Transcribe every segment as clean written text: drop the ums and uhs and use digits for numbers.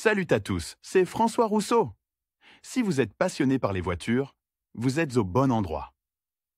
Salut à tous, c'est François Rousseau. Si vous êtes passionné par les voitures, vous êtes au bon endroit.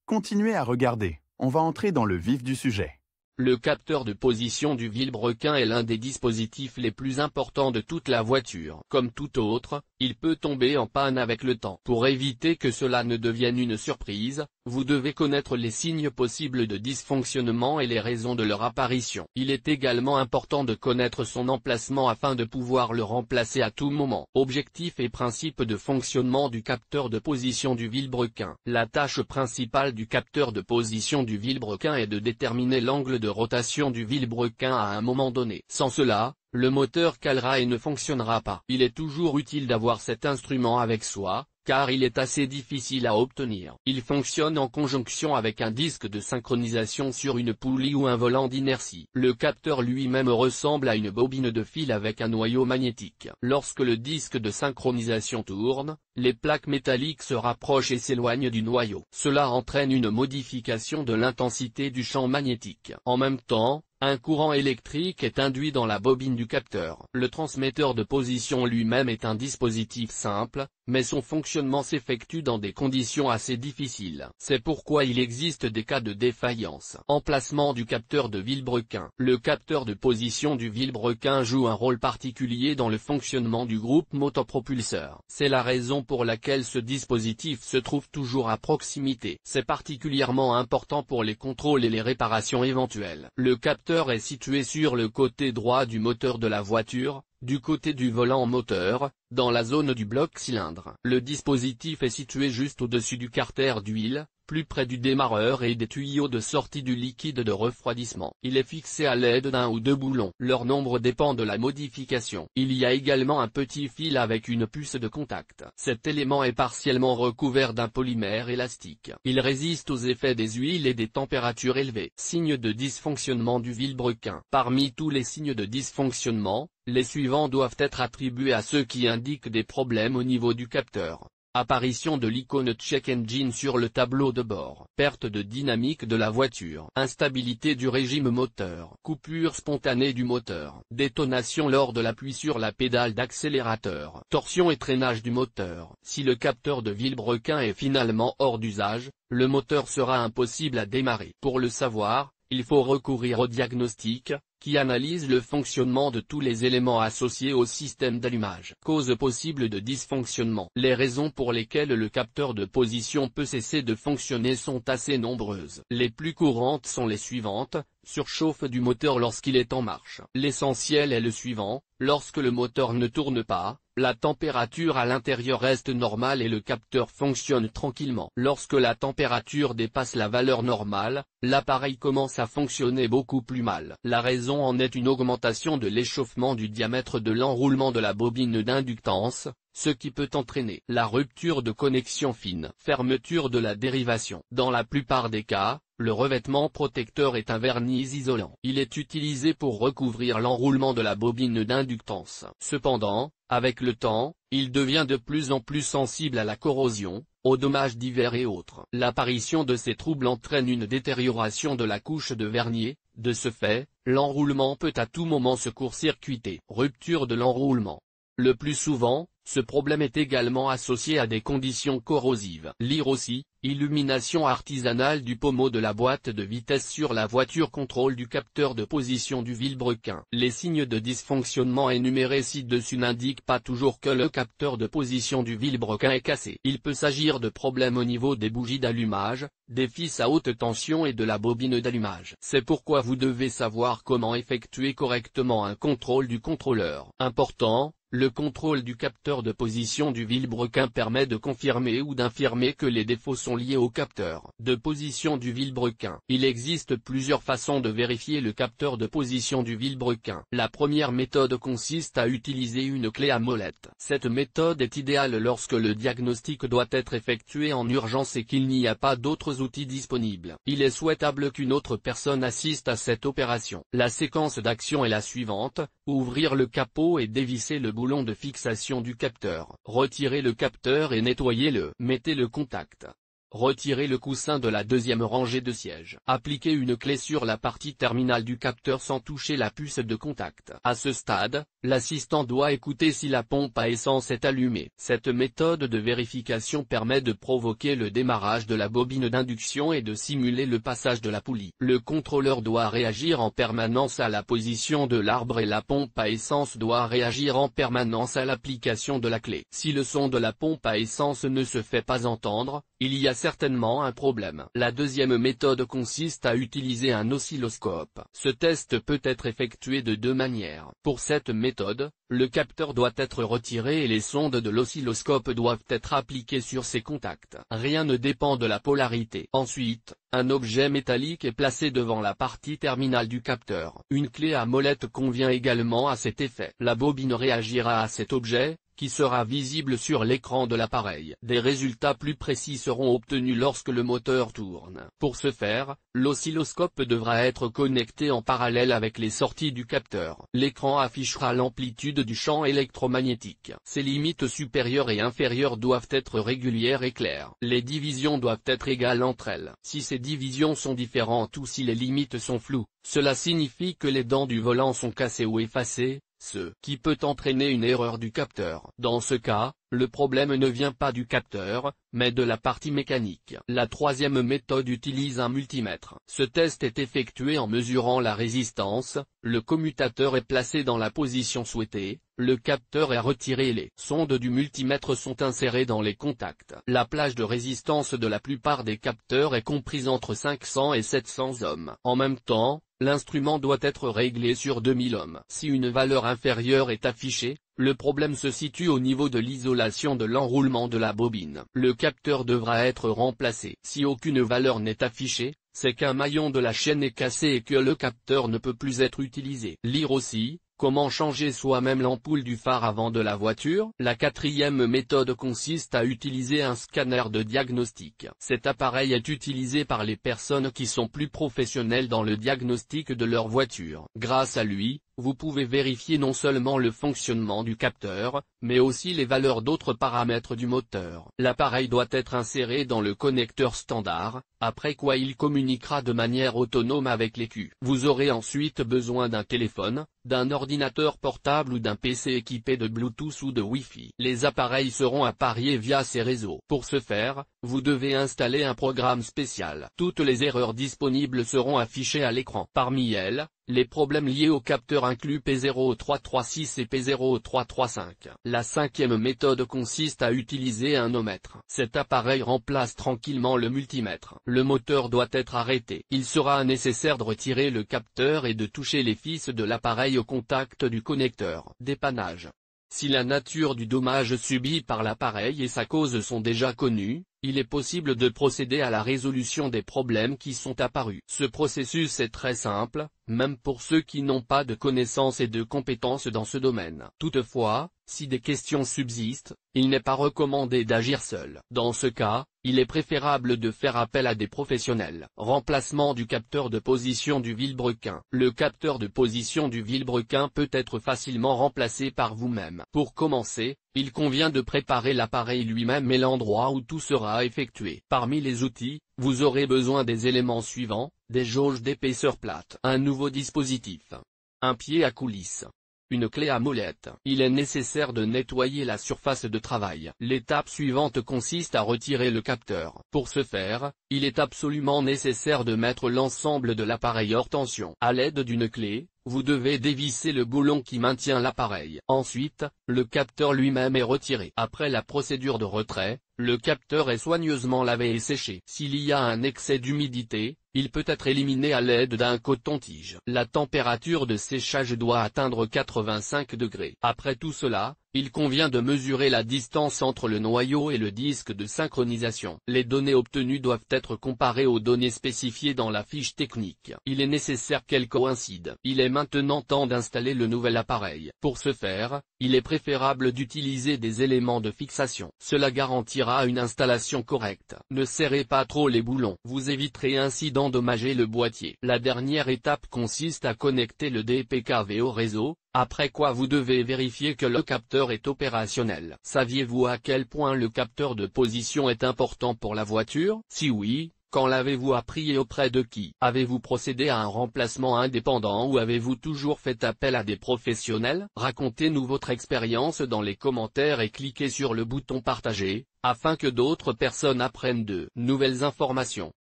Continuez à regarder, on va entrer dans le vif du sujet. Le capteur de position du vilebrequin est l'un des dispositifs les plus importants de toute la voiture. Comme tout autre, il peut tomber en panne avec le temps. Pour éviter que cela ne devienne une surprise, vous devez connaître les signes possibles de dysfonctionnement et les raisons de leur apparition. Il est également important de connaître son emplacement afin de pouvoir le remplacer à tout moment. Objectif et principe de fonctionnement du capteur de position du vilebrequin. La tâche principale du capteur de position du vilebrequin est de déterminer l'angle de rotation du vilebrequin à un moment donné. Sans cela, le moteur calera et ne fonctionnera pas. Il est toujours utile d'avoir cet instrument avec soi, car il est assez difficile à obtenir. Il fonctionne en conjonction avec un disque de synchronisation sur une poulie ou un volant d'inertie. Le capteur lui-même ressemble à une bobine de fil avec un noyau magnétique. Lorsque le disque de synchronisation tourne, les plaques métalliques se rapprochent et s'éloignent du noyau. Cela entraîne une modification de l'intensité du champ magnétique. En même temps, un courant électrique est induit dans la bobine du capteur. Le transmetteur de position lui-même est un dispositif simple, mais son fonctionnement s'effectue dans des conditions assez difficiles. C'est pourquoi il existe des cas de défaillance. Emplacement du capteur de vilebrequin. Le capteur de position du vilebrequin joue un rôle particulier dans le fonctionnement du groupe motopropulseur. C'est la raison pour laquelle ce dispositif se trouve toujours à proximité. C'est particulièrement important pour les contrôles et les réparations éventuelles. Le capteur est situé sur le côté droit du moteur de la voiture, du côté du volant moteur, dans la zone du bloc cylindre. Le dispositif est situé juste au-dessus du carter d'huile, plus près du démarreur et des tuyaux de sortie du liquide de refroidissement. Il est fixé à l'aide d'un ou deux boulons. Leur nombre dépend de la modification. Il y a également un petit fil avec une puce de contact. Cet élément est partiellement recouvert d'un polymère élastique. Il résiste aux effets des huiles et des températures élevées. Signe de dysfonctionnement du vilebrequin. Parmi tous les signes de dysfonctionnement, les suivants doivent être attribués à ceux qui indiquent des problèmes au niveau du capteur. Apparition de l'icône Check Engine sur le tableau de bord. Perte de dynamique de la voiture. Instabilité du régime moteur. Coupure spontanée du moteur. Détonation lors de l'appui sur la pédale d'accélérateur. Torsion et traînage du moteur. Si le capteur de vilebrequin est finalement hors d'usage, le moteur sera impossible à démarrer. Pour le savoir, il faut recourir au diagnostic, qui analyse le fonctionnement de tous les éléments associés au système d'allumage. Cause possible de dysfonctionnement. Les raisons pour lesquelles le capteur de position peut cesser de fonctionner sont assez nombreuses. Les plus courantes sont les suivantes: surchauffe du moteur lorsqu'il est en marche. L'essentiel est le suivant: lorsque le moteur ne tourne pas, la température à l'intérieur reste normale et le capteur fonctionne tranquillement. Lorsque la température dépasse la valeur normale, l'appareil commence à fonctionner beaucoup plus mal. La raison en est une augmentation de l'échauffement du diamètre de l'enroulement de la bobine d'inductance, ce qui peut entraîner la rupture de connexion fine. Fermeture de la dérivation. Dans la plupart des cas, le revêtement protecteur est un vernis isolant. Il est utilisé pour recouvrir l'enroulement de la bobine d'inductance. Cependant, avec le temps, il devient de plus en plus sensible à la corrosion, aux dommages divers et autres. L'apparition de ces troubles entraîne une détérioration de la couche de vernier. De ce fait, l'enroulement peut à tout moment se court-circuiter. Rupture de l'enroulement. Le plus souvent, ce problème est également associé à des conditions corrosives. Lire aussi: illumination artisanale du pommeau de la boîte de vitesse sur la voiture. Contrôle du capteur de position du vilebrequin. Les signes de dysfonctionnement énumérés ci-dessus n'indiquent pas toujours que le capteur de position du vilebrequin est cassé. Il peut s'agir de problèmes au niveau des bougies d'allumage, des fils à haute tension et de la bobine d'allumage. C'est pourquoi vous devez savoir comment effectuer correctement un contrôle du contrôleur. Important: le contrôle du capteur de position du vilebrequin permet de confirmer ou d'infirmer que les défauts sont liés au capteur de position du vilebrequin. Il existe plusieurs façons de vérifier le capteur de position du vilebrequin. La première méthode consiste à utiliser une clé à molette. Cette méthode est idéale lorsque le diagnostic doit être effectué en urgence et qu'il n'y a pas d'autres outils disponibles. Il est souhaitable qu'une autre personne assiste à cette opération. La séquence d'action est la suivante: ouvrir le capot et dévisser le boulon de fixation du capteur. Retirez le capteur et nettoyez-le. Mettez le contact. Retirez le coussin de la deuxième rangée de sièges. Appliquez une clé sur la partie terminale du capteur sans toucher la puce de contact. À ce stade, l'assistant doit écouter si la pompe à essence est allumée. Cette méthode de vérification permet de provoquer le démarrage de la bobine d'induction et de simuler le passage de la poulie. Le contrôleur doit réagir en permanence à la position de l'arbre et la pompe à essence doit réagir en permanence à l'application de la clé. Si le son de la pompe à essence ne se fait pas entendre, il y a certainement un problème. La deuxième méthode consiste à utiliser un oscilloscope. Ce test peut être effectué de deux manières. Pour cette méthode, le capteur doit être retiré et les sondes de l'oscilloscope doivent être appliquées sur ses contacts. Rien ne dépend de la polarité. Ensuite, un objet métallique est placé devant la partie terminale du capteur. Une clé à molette convient également à cet effet. La bobine réagira à cet objet, qui sera visible sur l'écran de l'appareil. Des résultats plus précis seront obtenus lorsque le moteur tourne. Pour ce faire, l'oscilloscope devra être connecté en parallèle avec les sorties du capteur. L'écran affichera l'amplitude du champ électromagnétique. Ses limites supérieures et inférieures doivent être régulières et claires. Les divisions doivent être égales entre elles. Si ces divisions sont différentes ou si les limites sont floues, cela signifie que les dents du volant sont cassées ou effacées, ce qui peut entraîner une erreur du capteur. Dans ce cas, le problème ne vient pas du capteur, mais de la partie mécanique. La troisième méthode utilise un multimètre. Ce test est effectué en mesurant la résistance, le commutateur est placé dans la position souhaitée, le capteur est retiré et les sondes du multimètre sont insérées dans les contacts. La plage de résistance de la plupart des capteurs est comprise entre 500 et 700 ohms. En même temps, l'instrument doit être réglé sur 2000 ohms. Si une valeur inférieure est affichée, le problème se situe au niveau de l'isolation de l'enroulement de la bobine. Le capteur devra être remplacé. Si aucune valeur n'est affichée, c'est qu'un maillon de la chaîne est cassé et que le capteur ne peut plus être utilisé. Lire aussi, comment changer soi-même l'ampoule du phare avant de la voiture. La quatrième méthode consiste à utiliser un scanner de diagnostic. Cet appareil est utilisé par les personnes qui sont plus professionnelles dans le diagnostic de leur voiture. Grâce à lui, vous pouvez vérifier non seulement le fonctionnement du capteur, mais aussi les valeurs d'autres paramètres du moteur. L'appareil doit être inséré dans le connecteur standard, après quoi il communiquera de manière autonome avec l'écu. Vous aurez ensuite besoin d'un téléphone, d'un ordinateur portable ou d'un PC équipé de Bluetooth ou de Wi-Fi. Les appareils seront appariés via ces réseaux. Pour ce faire, vous devez installer un programme spécial. Toutes les erreurs disponibles seront affichées à l'écran. Parmi elles, les problèmes liés au capteur incluent P0336 et P0335. La cinquième méthode consiste à utiliser un ohmètre. Cet appareil remplace tranquillement le multimètre. Le moteur doit être arrêté. Il sera nécessaire de retirer le capteur et de toucher les fils de l'appareil au contact du connecteur. Dépannage. Si la nature du dommage subi par l'appareil et sa cause sont déjà connues, il est possible de procéder à la résolution des problèmes qui sont apparus. Ce processus est très simple, même pour ceux qui n'ont pas de connaissances et de compétences dans ce domaine. Toutefois, si des questions subsistent, il n'est pas recommandé d'agir seul. Dans ce cas, il est préférable de faire appel à des professionnels. Remplacement du capteur de position du vilebrequin. Le capteur de position du vilebrequin peut être facilement remplacé par vous-même. Pour commencer, il convient de préparer l'appareil lui-même et l'endroit où tout sera effectué. Parmi les outils, vous aurez besoin des éléments suivants: des jauges d'épaisseur plate, un nouveau dispositif, un pied à coulisse, une clé à molette. Il est nécessaire de nettoyer la surface de travail. L'étape suivante consiste à retirer le capteur. Pour ce faire, il est absolument nécessaire de mettre l'ensemble de l'appareil hors tension. À l'aide d'une clé, vous devez dévisser le boulon qui maintient l'appareil. Ensuite, le capteur lui-même est retiré. Après la procédure de retrait, le capteur est soigneusement lavé et séché. S'il y a un excès d'humidité, il peut être éliminé à l'aide d'un coton-tige. La température de séchage doit atteindre 85 degrés. Après tout cela, il convient de mesurer la distance entre le noyau et le disque de synchronisation. Les données obtenues doivent être comparées aux données spécifiées dans la fiche technique. Il est nécessaire qu'elles coïncident. Il est maintenant temps d'installer le nouvel appareil. Pour ce faire, il est préférable d'utiliser des éléments de fixation. Cela garantira une installation correcte. Ne serrez pas trop les boulons. Vous éviterez ainsi d'endommager le boîtier. La dernière étape consiste à connecter le DPKV au réseau, après quoi vous devez vérifier que le capteur est opérationnel. Saviez-vous à quel point le capteur de position est important pour la voiture? Si oui, quand l'avez-vous appris et auprès de qui? Avez-vous procédé à un remplacement indépendant ou avez-vous toujours fait appel à des professionnels? Racontez-nous votre expérience dans les commentaires et cliquez sur le bouton partager, afin que d'autres personnes apprennent de nouvelles informations.